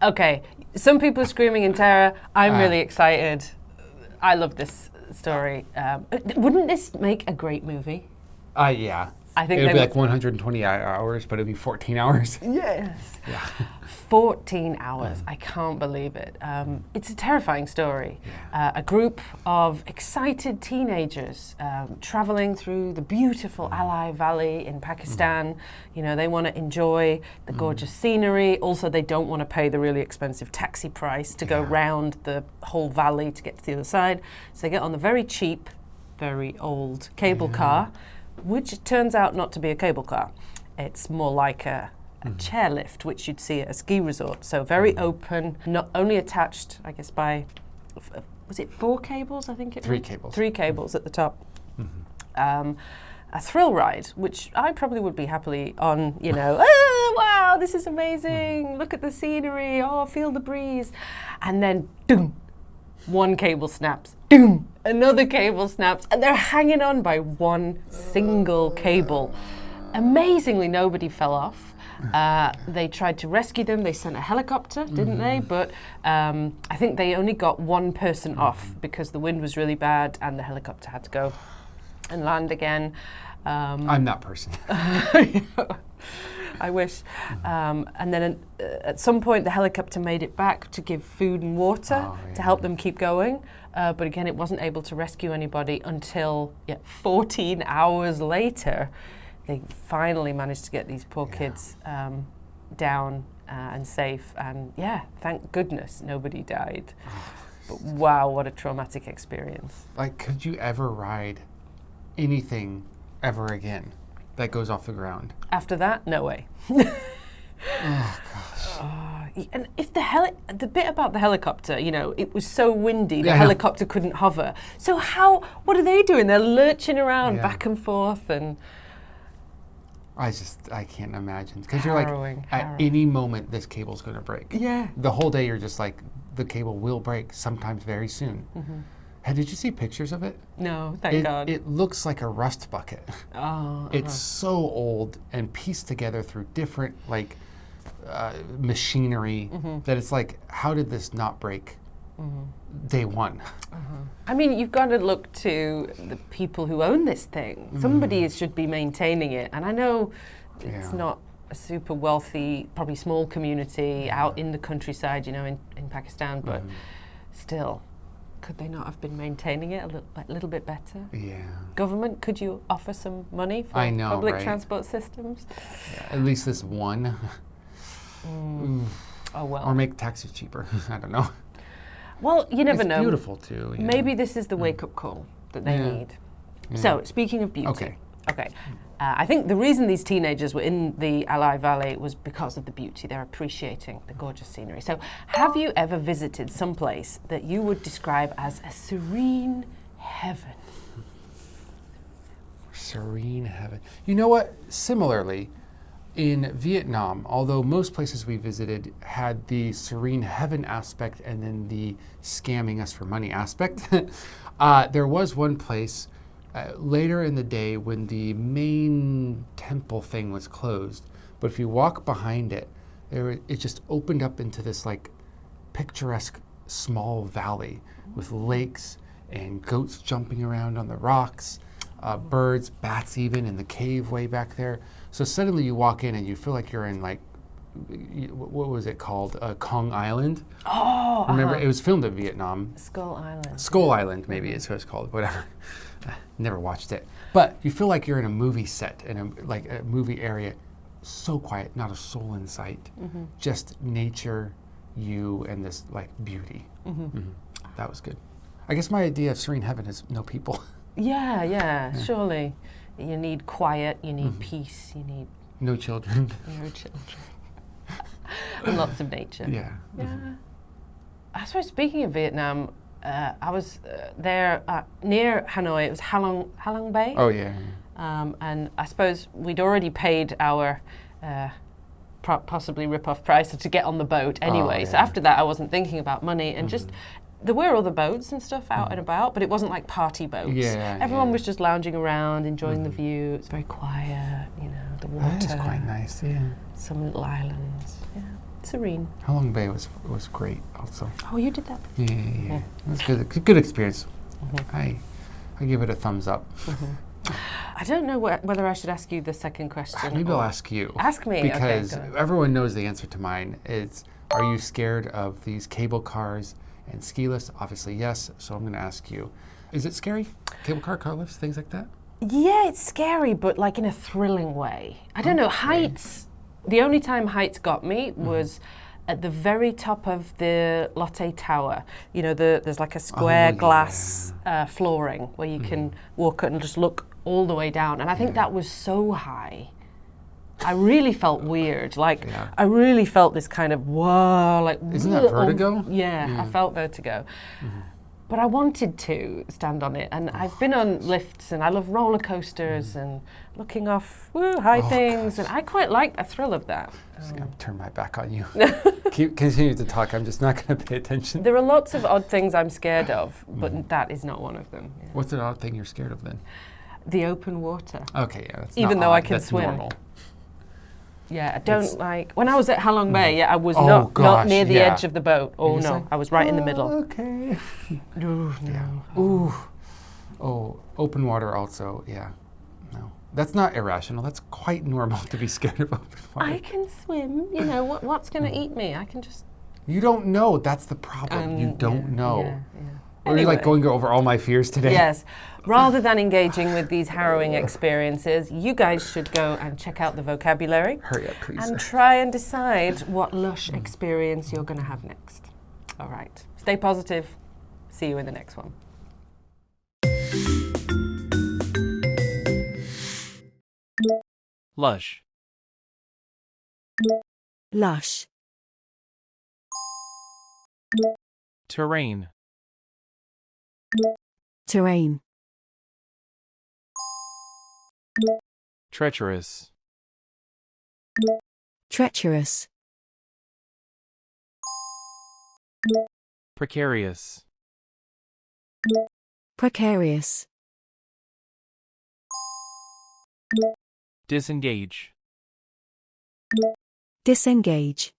Okay, some people are screaming in terror. I'm really excited. I love this story. Wouldn't this make a great movie? Yeah. I think it'd be like 120 hours, but it'd be 14 hours. Yes. Yeah. 14 hours. I can't believe it. It's a terrifying story. A group of excited teenagers traveling through the beautiful Alai Valley in Pakistan. You know, they want to enjoy the gorgeous scenery. Also, they don't want to pay the really expensive taxi price to go round the whole valley to get to the other side. So they get on the very cheap, very old cable car, which turns out not to be a cable car. It's more like a chairlift, which you'd see at a ski resort. So very open, not only attached, I guess, by, was it 4 cables, I think it was? 3 cables. 3 cables at the top. A thrill ride, which I probably would be happily on, you know, wow, this is amazing, look at the scenery, oh, feel the breeze. And then, doom, one cable snaps, doom, another cable snaps, and they're hanging on by one single cable. Amazingly, nobody fell off. They tried to rescue them. They sent a helicopter, didn't they? But I think they only got one person off because the wind was really bad and the helicopter had to go and land again. I'm that person. I wish. And then at some point, the helicopter made it back to give food and water to help them keep going. But again, it wasn't able to rescue anybody until 14 hours later. They finally managed to get these poor kids down and safe. And thank goodness nobody died. But wow, what a traumatic experience. Like, could you ever ride anything ever again that goes off the ground? After that, no way. Oh, gosh. And if the bit about the helicopter, you know, it was so windy, the helicopter couldn't hover. So what are they doing? They're lurching around back and forth and... I can't imagine. Because you're like, at any moment, this cable's going to break. Yeah. The whole day, you're just like, the cable will break sometime very soon. Hey, did you see pictures of it? No, thank God. It looks like a rust bucket. Oh. It's so old and pieced together through different, like, machinery that it's like, how did this not break day one? I mean, you've got to look to the people who own this thing. Somebody should be maintaining it. And I know it's not a super wealthy, probably small community out in the countryside, you know, in Pakistan, but still, could they not have been maintaining it a little bit better? Yeah. Government, could you offer some money for public transport systems? Yeah, at least this one. Oh, well. Or make taxis cheaper. I don't know. Well, you never know. It's beautiful, too. Yeah. Maybe this is the wake-up call that they need. Yeah. So, speaking of beauty. Okay. I think the reason these teenagers were in the Alai Valley was because of the beauty. They're appreciating the gorgeous scenery. So, have you ever visited some place that you would describe as a serene heaven? Serene heaven. You know what? Similarly, in Vietnam, although most places we visited had the serene heaven aspect and then the scamming us for money aspect, there was one place later in the day when the main temple thing was closed. But if you walk behind it, it just opened up into this like picturesque small valley with lakes and goats jumping around on the rocks, birds, bats even in the cave way back there. So suddenly you walk in and you feel like you're in like, what was it called? Kong Island? Oh, remember, it was filmed in Vietnam. Skull Island. Skull Island, maybe is what it's called, whatever. Never watched it. But you feel like you're in a movie set, in a movie area. So quiet, not a soul in sight. Just nature, you, and this like beauty. That was good. I guess my idea of serene heaven is no people. Yeah, surely. You need quiet, you need peace, you need... No children. No children. And lots of nature. Yeah. I suppose speaking of Vietnam, I was there near Hanoi. It was Halong Bay. Oh, yeah. And I suppose we'd already paid our possibly rip-off price to get on the boat anyway. So after that, I wasn't thinking about money and just... There were other boats and stuff out and about, but it wasn't like party boats. Everyone was just lounging around, enjoying the view. It's very quiet, you know, the water. That is quite nice, some little islands. serene. Halong Bay was great also. Oh, you did that? Yeah. It was good experience. I give it a thumbs up. I don't know whether I should ask you the second question. Maybe I'll ask you. Ask me. Because okay, everyone knows the answer to mine. It's, are you scared of these cable cars and ski lifts? Obviously, yes. So I'm going to ask you, is it scary? Cable car lifts, things like that? Yeah, it's scary, but like in a thrilling way. I don't know, heights, the only time heights got me was at the very top of the Lotte Tower. You know, there's like a square glass flooring where you can walk and just look all the way down. And I think that was so high. I really felt weird. Like, I really felt this kind of, whoa, like... Isn't that vertigo? Yeah, I felt vertigo. But I wanted to stand on it, and I've been on lifts, and I love roller coasters and looking off high things, and I quite like the thrill of that. I'm going to turn my back on you. Continue to talk. I'm just not going to pay attention. There are lots of odd things I'm scared of, but that is not one of them. Yeah. What's an odd thing you're scared of then? The open water. Okay, yeah, that's Even not though odd, I can that's swim. Normal. Yeah, I don't like... When I was at Halong Bay, I was not near the edge of the boat. Oh, no. I was right in the middle. Okay. No. Ooh. Oh, open water also, yeah. No. That's not irrational. That's quite normal to be scared of open water. I can swim. You know, what's going to eat me? I can just... You don't know. That's the problem. You don't know. Yeah. Are you like going over all my fears today? Yes. Rather than engaging with these harrowing experiences, you guys should go and check out the vocabulary. Hurry up, please. And try and decide what lush experience you're going to have next. All right. Stay positive. See you in the next one. Lush. Lush. Terrain. Terrain. Treacherous. Treacherous. Precarious. Precarious. Disengage. Disengage.